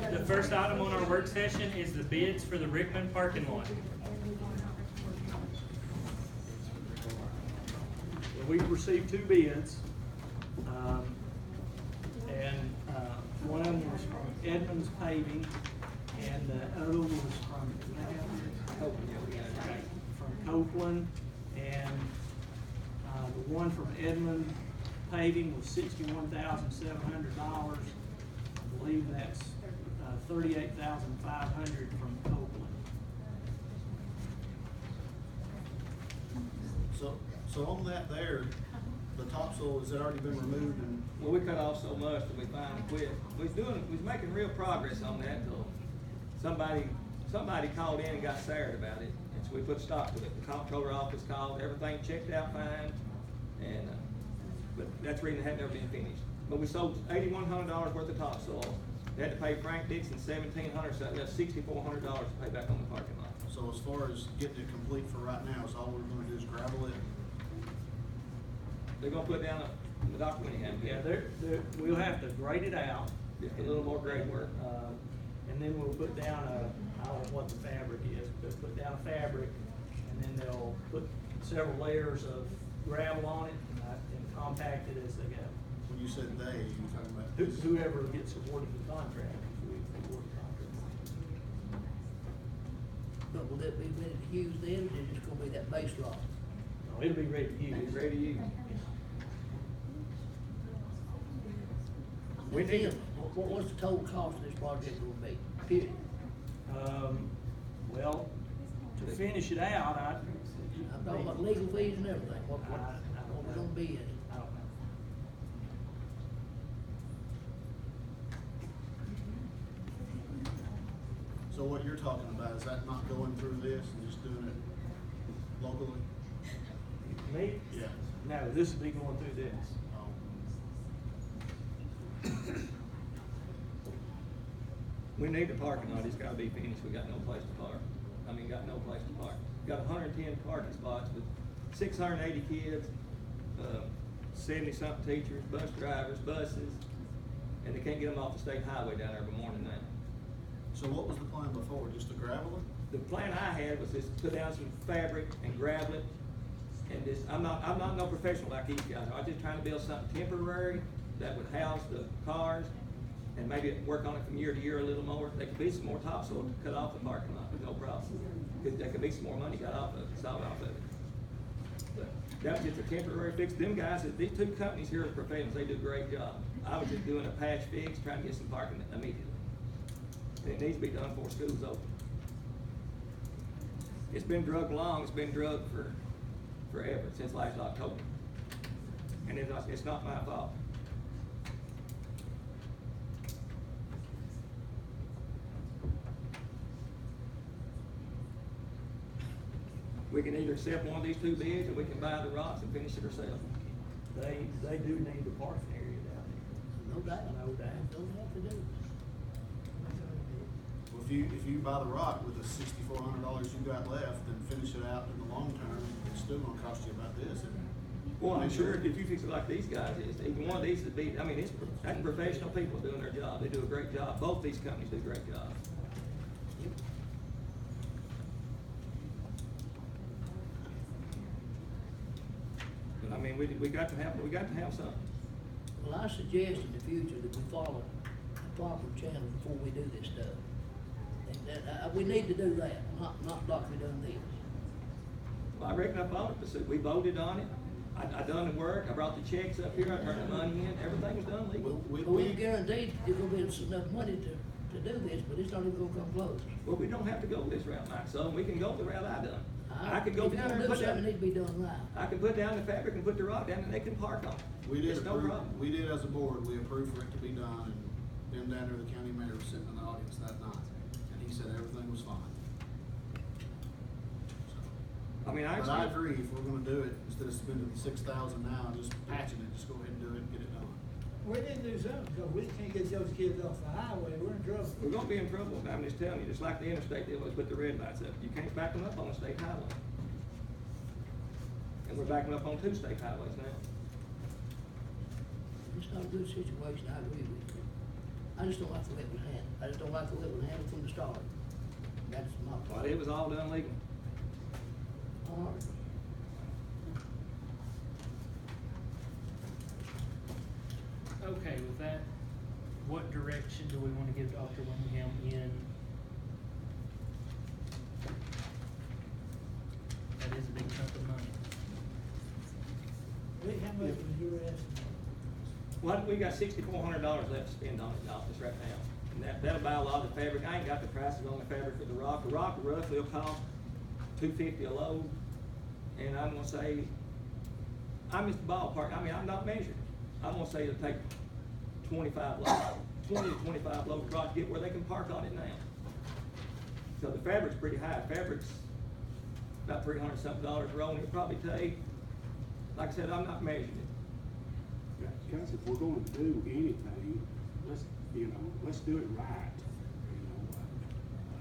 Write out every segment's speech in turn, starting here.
The first item on our work session is the bids for the Rickman parking lot. We've received two bids. One of them was from Edmonds Paving, and the other was from Copeland. And the one from Edmond Paving was $61,700. I believe that's $38,500 from Copeland. So on that there, the topsoil, has it already been removed and? Well, we cut off so much that we finally quit. We was making real progress on that till somebody called in and got scared about it. And so we put a stop to it. The comptroller office called, everything checked out fine. And, but that's the reason it had never been finished. But we sold $8,100 worth of topsoil. They had to pay Frank Dixon $1,700, so that left $6,400 to pay back on the parking lot. So as far as getting it complete for right now, is all we're gonna do is gravel it? They're gonna put down the Dr. Winningham. Yeah, we'll have to grade it out. Just a little more grade work. And then we'll put down I don't know what the fabric is, but put down a fabric, and then they'll put several layers of gravel on it and compact it as they go. When you said they, you talking about? Whoever gets awarded the contract, we award the contract. But will that be ready to use then, or is it just gonna be that base rock? No, it'll be ready to use. It's ready to use. We And need then, to- what's the total cost of this project gonna be, period? Well, to finish it out, I'm talking about legal fees and everything, what we're gonna be in it? I don't know. So what you're talking about, is that not going through this and just doing it locally? Me? Yeah. No, this will be going through this. We need the parking lot, it's gotta be finished, we got no place to park. Got no place to park. Got 110 parking spots with 680 kids, 70-something teachers, bus drivers, buses, and they can't get them off the state highway down there every morning now. So what was the plan before, just to gravel it? The plan I had was just put down some fabric and gravel it, and just, I'm not no professional like these guys. I was just trying to build something temporary that would house the cars, and maybe work on it from year to year a little more. There could be some more topsoil to cut off the parking lot, no problem. There could be some more money got off of it, solved off of it. But that was just a temporary fix. Them guys, these two companies here are professionals, they do a great job. I was just doing a patch fix, trying to get some parking immediately. And it needs to be done before school's open. It's been drugged along, it's been drugged forever, since last October. And it's not my fault. We can either accept one of these two bids, or we can buy the rocks and finish it ourselves. They do need the parking area down there. No doubt. No doubt. Don't have to do it. Well, if you buy the rock with the $6,400 you got left and finish it out in the long term, it's still gonna cost you about this. Well, I'm sure if you fix it like these guys is, even one of these would be, that's professional people doing their job. They do a great job. Both these companies do a great job. But we got to have something. Well, I suggest in the future that we follow a proper channel before we do this stuff. And we need to do that, not like we done this. Well, I reckon I followed it. We voted on it. I done the work. I brought the checks up here. I turned the money in. Everything was done legal. But we guaranteed there's gonna be enough money to do this, but it's not even gonna come close. Well, we don't have to go this route, Mike, so we can go the route I done. I could go If you're down there gonna and do put something, it down, need to be done right. I can put down the fabric and put the rock down and they can park on it. We did It's no approve, problem. we did as a board, we approved for it to be done, and them down there, the county mayor was sitting in the audience that night, and he said everything was fine. I But I actually, agree, if we're gonna do it, instead of spending 6,000 now, and just patching it, just go ahead and do it and get it done. We need to do something, because we can't get those kids off the highway, we're in trouble. we're gonna be in trouble. I'm just telling you, just like the interstate, they always put the red lights up. You can't back them up on the state highway. And we're backing up on 2 state highways now. It's not a good situation, I agree with you. I just don't like the way it was handled. I just don't like the way it was handled from the start. That's my Well, problem. it was all done legal. All right. Okay, with that, what direction do we wanna give Dr. Winningham in? That is a big chunk of money. Rick, how much was your estimate? Well, we got $6,400 left to spend on the office right now. And that'll buy a lot of the fabric. I ain't got the prices on the fabric for the rock. The rock roughly will cost $250 a load. And I'm gonna say, I'm just ballpark, I mean, I'm not measuring. I'm gonna say it'll take 25 loads, 20 to 25 loads of rock to get where they can park on it now. So the fabric's pretty high. Fabric's about $300-something a roll, and it'll probably take, like I said, I'm not measuring it. Guys, if we're gonna do anything, let's do it right,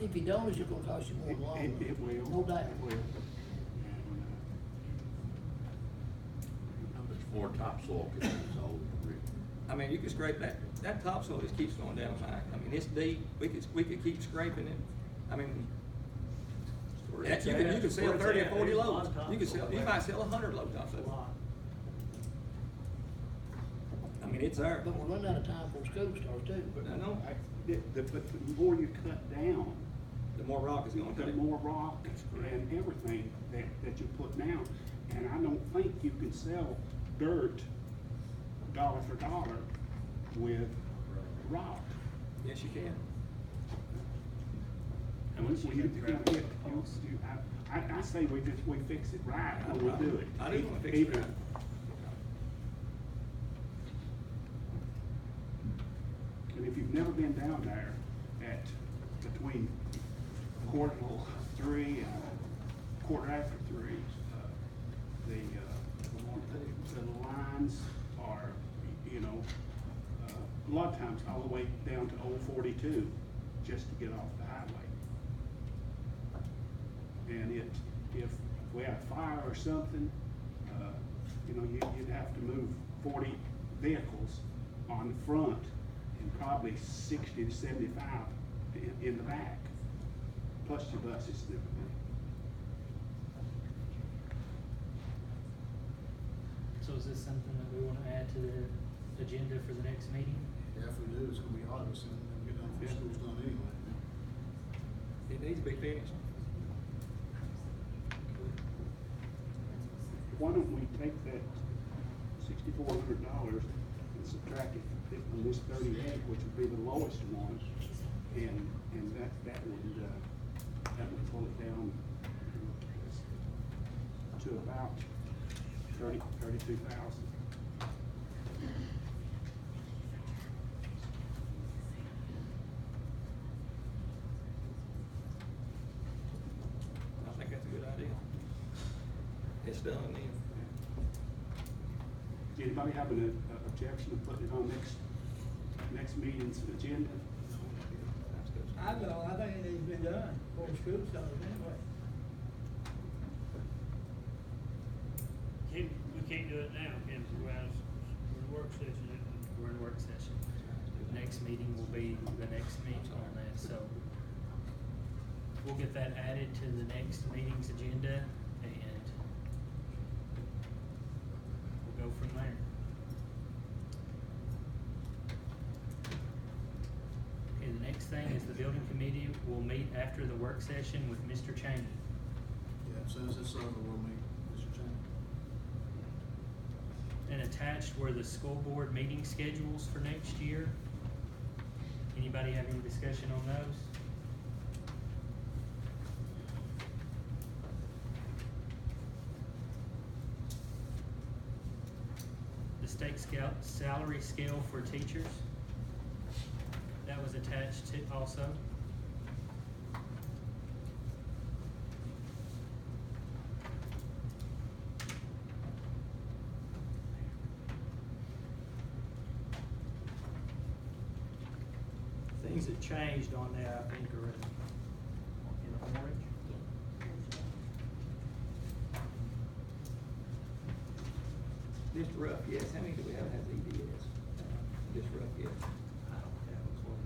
If you don't, it's just gonna cost you more in the long run. It will. No doubt. It will. And, How much more topsoil can be sold? I mean, you can scrape that topsoil just keeps going down, Mike. I mean, it's deep, we could keep scraping it. I mean, you can sell 30 or 40 loads. You might sell 100 loads off A of it. lot. I mean, it's there. But we're running out of time before school starts too. I know, but the more you cut down, the more rock is gonna the take. more rock and everything that you put down. And I don't think you can sell dirt dollar for dollar with rock. Yes, you can. How much you think the gravel costs? I say we fix it right when we do it. I do wanna fix it Even- right. And if you've never been down there at between quarter 3 and quarter after 3, the lines are, a lot of times all the way down to Old 42 just to get off the highway. And if we had a fire or something, you'd have to move 40 vehicles on the front and probably 60 to 75 in the back, plus your buses and everything. So is this something that we wanna add to the agenda for the next meeting? Yeah, if we do, it's gonna be August, and then get done before school's done anyway. It needs to be finished. Why don't we take that $6,400 and subtract it from this 38, which would be the lowest one, and that would pull it down to about 32,000. I think that's a good idea. It's done then. Does anybody have an objection to putting it on next meeting's agenda? I know, I think it needs to be done before school starts anyway. We can't do it now, can we? We're in work session. We're in work session. Next meeting will be the next meeting on that, so we'll get that added to the next meeting's agenda and we'll go from there. Okay, the next thing is the building committee will meet after the work session with Mr. Cheney. Yeah, as soon as it's over, we'll meet Mr. Cheney. And attached were the school board meeting schedules for next year. Anybody have any discussion on those? The state salary scale for teachers, that was attached to also. Things that changed on there, I think, are in orange. Just rough, yes. How many do we have EDS? Just rough, yes. I don't have a clue.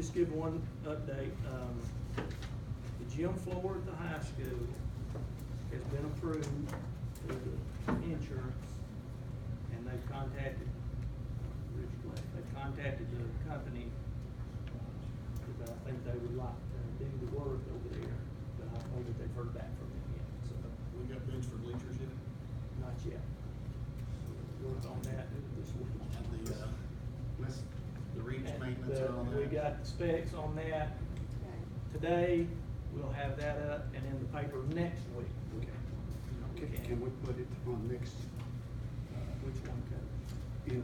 just give one update. The gym floor at the high school has been approved through the insurance, and they've contacted, they've contacted the company, because I think they would like to do the work over there, but I don't know that they've heard back from them yet, so, We got bids for bleachers yet? not yet. Work on that this week. And the reach And maintenance and all that? we got the specs on that today. We'll have that up and in the paper next week. Can we put it on next, Which one, Cody?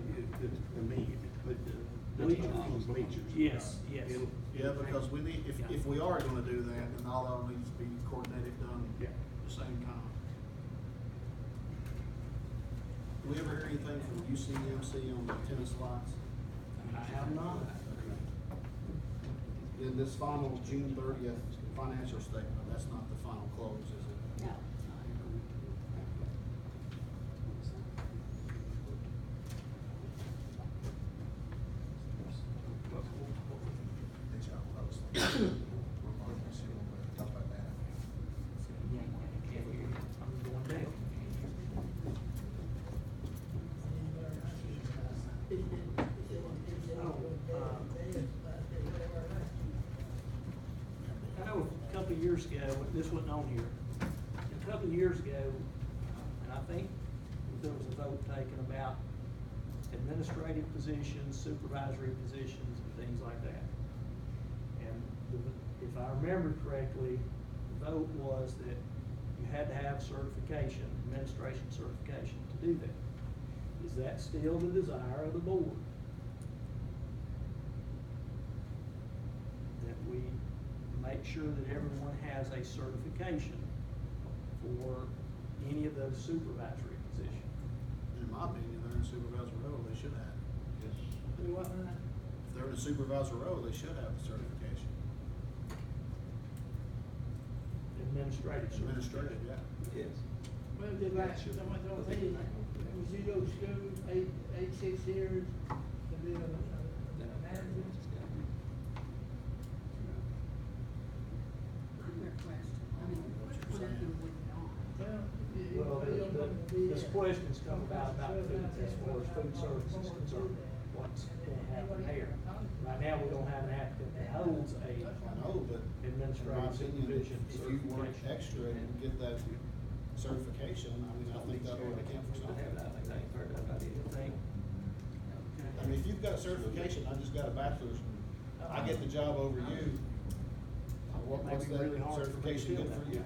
the meeting, put the Bleachers. bleachers? Yes, yes. It'll- Yeah, because we need, if we are gonna do that, then all of them needs to be coordinated, done Yeah. at the same time. Do we ever hear anything from UCMC on the tennis lots? I have not. In this final June 30th financial statement, that's not the final close, is it? No. I'm going down. I know a couple of years ago, this wasn't on here, a couple of years ago, and I think there was a vote taken about administrative positions, supervisory positions, and things like that. And if I remember correctly, the vote was that you had to have certification, administration certification to do that. Is that still the desire of the board? That we make sure that everyone has a certification for any of those supervisory positions? In my opinion, they're in supervisor role, they should have. Yes. Do what now? If they're in a supervisor role, they should have the certification. Administrative Administrative, certification. yeah. Yes. Well, they like, someone told me, was you go to school, 6 years, to be a manager? Your question, I mean, which one of them would not? Well, this question's come about food, as far as food service is concerned, what's gonna happen there. Right now, we don't have an applicant that holds a I know, but in my administrative opinion, supervision if you work certification. extra and get that certification, I mean, I think that ought to count for I something. haven't, I think I ain't heard about it. You think? I mean, if you've got a certification, I just got a bachelor's, I get the job over you, what's Might be that really hard for me to certification feel good for that. you?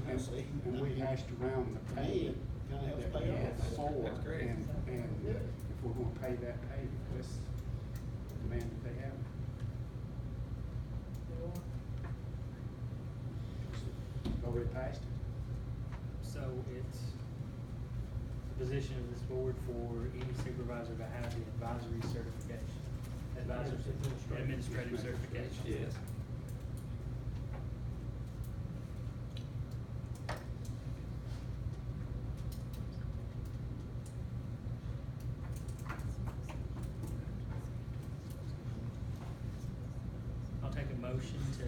And See? and we hashed around the To me, pay. it kinda helps that pay we had off. before, That's great. and if we're gonna pay that pay, let's demand that they have it. Already passed it. So it's the position of this board for any supervisor to have the advisory certification. Administrative certification. Yes. I'll take a motion to,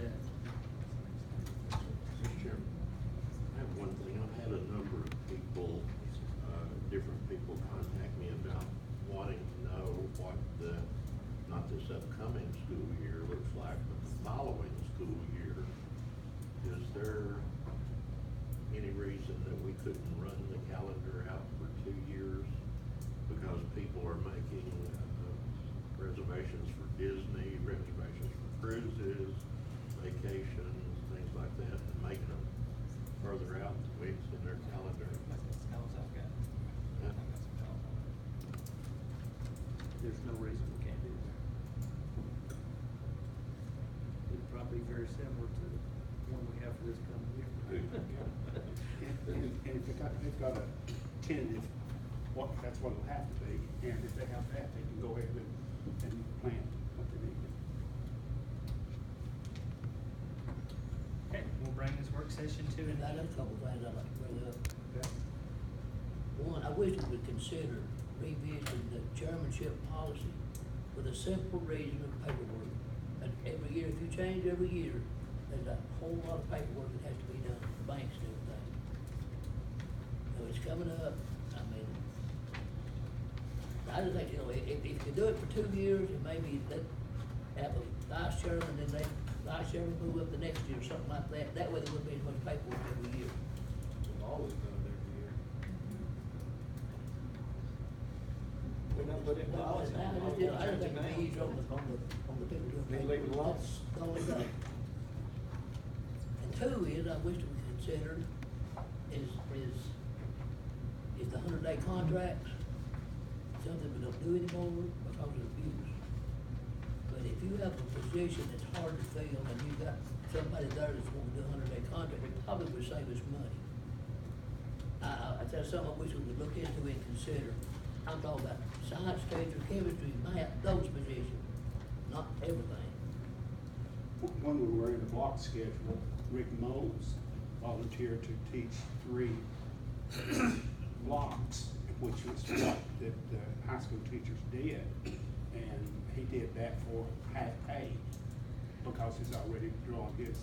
Mr. Chairman, I have one thing. I've had a number of people, different people contact me about wanting to know what the, not this upcoming school year looks like, but the following school year. Is there any reason that we couldn't run the calendar out for 2 years? Because people are making reservations for Disney, reservations for cruises, vacations, things like that, and making them further out weeks in their calendar. Yeah. There's no reason we can't do that. It'd probably be very similar to the one we have for this coming year. And if they've got a tentative, that's what it'll have to be, and if they have that, they can go ahead and plan what they need. okay, we'll bring this work session to And an I got a couple things I'd like to bring up. One, I wish we would consider revisiting the chairmanship policy for the simple reason of paperwork. And every year, if you change every year, there's a whole lot of paperwork that has to be done, the banks and everything. So it's coming up, I mean, I just think, you know, if you do it for 2 years, and maybe let, have a vice chairman, then they, vice chairman move up the next year, something like that, that way there wouldn't be as much paperwork every year. We've always done it every year. We're not putting No, policy. I just think the fees on the people doing Then leave it paperwork, alone. that's the only thing. And two is, I wish we considered, is the 100-day contracts, something we don't do anymore because of abuse. But if you have a position that's hard to fill and you've got somebody there that's wanting to do a 100-day contract, it probably would save us money. That's something I wish we would look into and consider. I'm talking about science, teacher, chemistry, math, those positions, not everything. When we were in the block schedule, Rick Mose volunteered to teach 3 blocks, which was what the high school teachers did. And he did that for half pay because he's already drawn his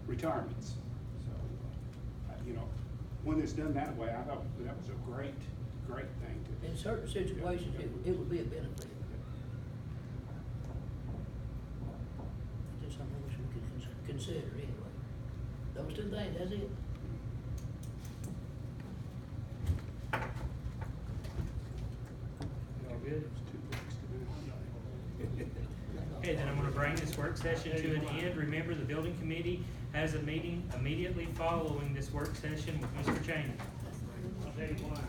retirements. So, you know, when it's done that way, I thought that was a great thing to. In certain situations, it would be a benefit. Just something we should consider anyway. Those 2 things, that's it. All good? It's 2 weeks to do. Okay, then I'm gonna bring this work session to an end. Remember, the building committee has a meeting immediately following this work session with Mr. Cheney. I'll tell you why.